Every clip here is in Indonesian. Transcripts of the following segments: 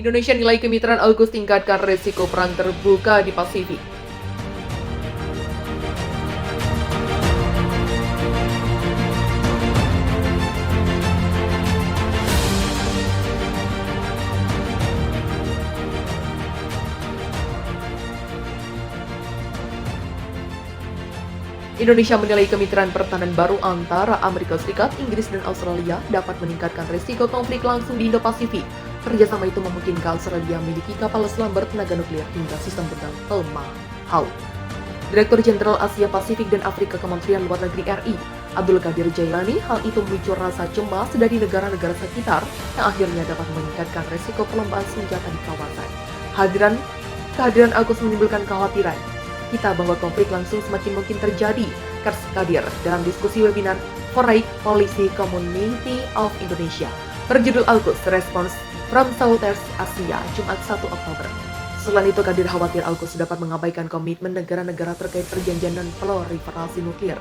Indonesia nilai kemitraan AUKUS tingkatkan resiko perang terbuka di Pasifik. Indonesia menilai kemitraan pertahanan baru antara Amerika Serikat, Inggris, dan Australia dapat meningkatkan risiko konflik langsung di Indo-Pasifik. Kerjasama itu memungkinkan Australia memiliki kapal selam bertenaga nuklir hingga sistem bentang Tomahawk. Direktur Jenderal Asia Pasifik dan Afrika Kementerian Luar Negeri RI, Abdul Qadir Jailani, hal itu memicu rasa cemas dari negara-negara sekitar yang akhirnya dapat meningkatkan risiko perlombaan senjata di kawasan. Kehadiran AUKUS menimbulkan kekhawatiran kita bahwa konflik langsung semakin mungkin terjadi, kata Qadir dalam diskusi webinar Foreign Policy Community of Indonesia berjudul AUKUS Response from Southeast Asia, Jumat 1 Oktober. Selain itu, Qadir khawatir AUKUS dapat mengabaikan komitmen negara-negara terkait perjanjian dan proliferasi nuklir.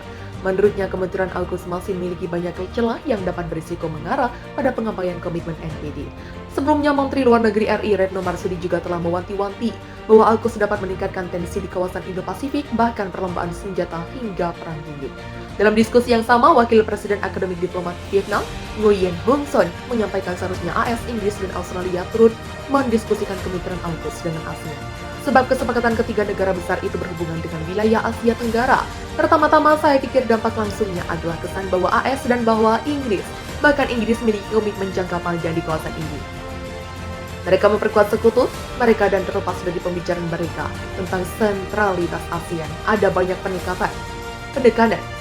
Menurutnya, kementerian AUKUS masih memiliki banyak celah yang dapat berisiko mengarah pada pengabaian komitmen NPT. Sebelumnya, Menteri Luar Negeri RI Retno Marsudi juga telah mewanti-wanti bahwa AUKUS dapat meningkatkan tensi di kawasan Indo-Pasifik, bahkan perlombaan senjata hingga perang dingin. Dalam diskusi yang sama, Wakil Presiden Akademik Diplomat Vietnam, Nguyen Hung Son, menyampaikan seharusnya AS, Inggris, dan Australia turut mendiskusikan kemitraan AUKUS dengan ASEAN. Sebab kesepakatan ketiga negara besar itu berhubungan dengan wilayah Asia Tenggara. Pertama-tama, saya pikir dampak langsungnya adalah kesan bahwa AS dan bahwa Inggris, bahkan Inggris memiliki komitmen jangka panjang di kawasan ini. Mereka memperkuat sekutu mereka dan terlepas dari pembicaraan mereka tentang sentralitas ASEAN. Ada banyak pendekatan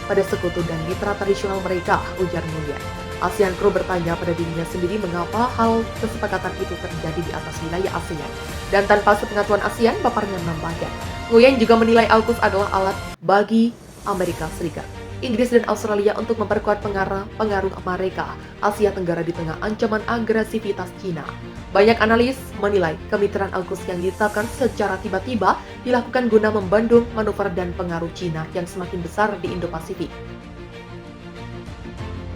pada sekutu dan mitra tradisional mereka, ujar Nguyen. ASEAN Pro bertanya pada dirinya sendiri mengapa hal kesepakatan itu terjadi di atas wilayah ASEAN. Dan tanpa sepengetahuan ASEAN, paparnya menambahkan, Nguyen juga menilai AUKUS adalah alat bagi Amerika Serikat, Inggris, dan Australia untuk memperkuat pengaruh mereka Asia Tenggara di tengah ancaman agresivitas Cina. Banyak analis menilai kemitraan AUKUS yang ditetapkan secara tiba-tiba dilakukan guna membendung manuver dan pengaruh Cina yang semakin besar di Indo-Pasifik.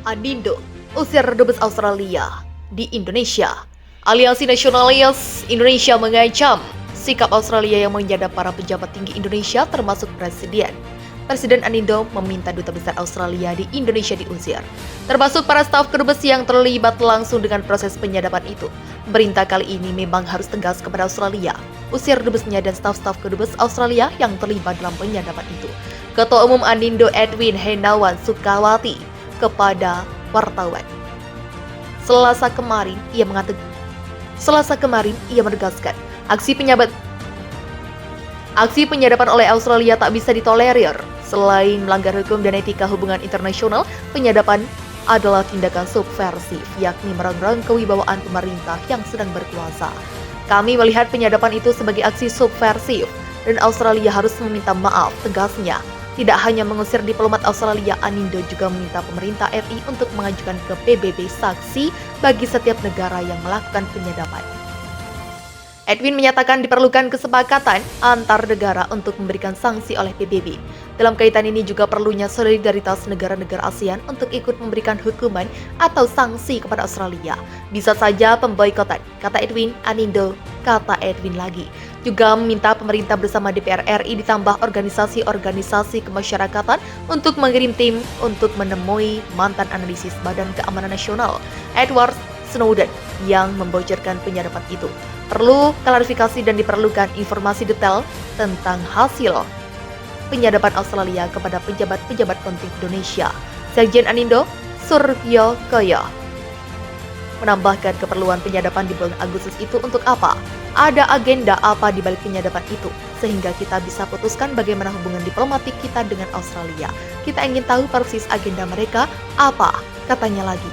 Anindo usir dubes Australia di Indonesia. Aliansi Nasionalis Indonesia mengecam sikap Australia yang menyadap para pejabat tinggi Indonesia termasuk Presiden. Presiden Anindo meminta duta besar Australia di Indonesia diusir, termasuk para staf kedubes yang terlibat langsung dengan proses penyadapan itu. Pemerintah kali ini memang harus tegas kepada Australia, usir dubesnya dan staf-staf kedubes Australia yang terlibat dalam penyadapan itu. Ketua Umum Anindo Edwin Hendawan Sukawati kepada wartawan. Selasa kemarin ia menegaskan aksi penyadapan oleh Australia tak bisa ditolerir. Selain melanggar hukum dan etika hubungan internasional, penyadapan adalah tindakan subversif, yakni merongrong kewibawaan pemerintah yang sedang berkuasa. Kami melihat penyadapan itu sebagai aksi subversif, dan Australia harus meminta maaf, tegasnya. Tidak hanya mengusir diplomat Australia, Anindo juga meminta pemerintah RI untuk mengajukan ke PBB saksi bagi setiap negara yang melakukan penyadapan. Edwin menyatakan diperlukan kesepakatan antar negara untuk memberikan sanksi oleh PBB. Dalam kaitan ini juga perlunya solidaritas negara-negara ASEAN untuk ikut memberikan hukuman atau sanksi kepada Australia. Bisa saja pemboikotan, kata Edwin. Anindo, kata Edwin lagi, juga meminta pemerintah bersama DPR RI ditambah organisasi-organisasi kemasyarakatan untuk mengirim tim untuk menemui mantan analisis Badan Keamanan Nasional, Edward Snowden, yang membocorkan penyadapan itu. Perlu klarifikasi dan diperlukan informasi detail tentang hasil penyadapan Australia kepada pejabat-pejabat penting Indonesia. Sekjen Anindo, Suryo Koyo, menambahkan keperluan penyadapan di bulan Agustus itu untuk apa? Ada agenda apa di balik penyadapan itu? Sehingga kita bisa putuskan bagaimana hubungan diplomatik kita dengan Australia. Kita ingin tahu persis agenda mereka apa, katanya lagi.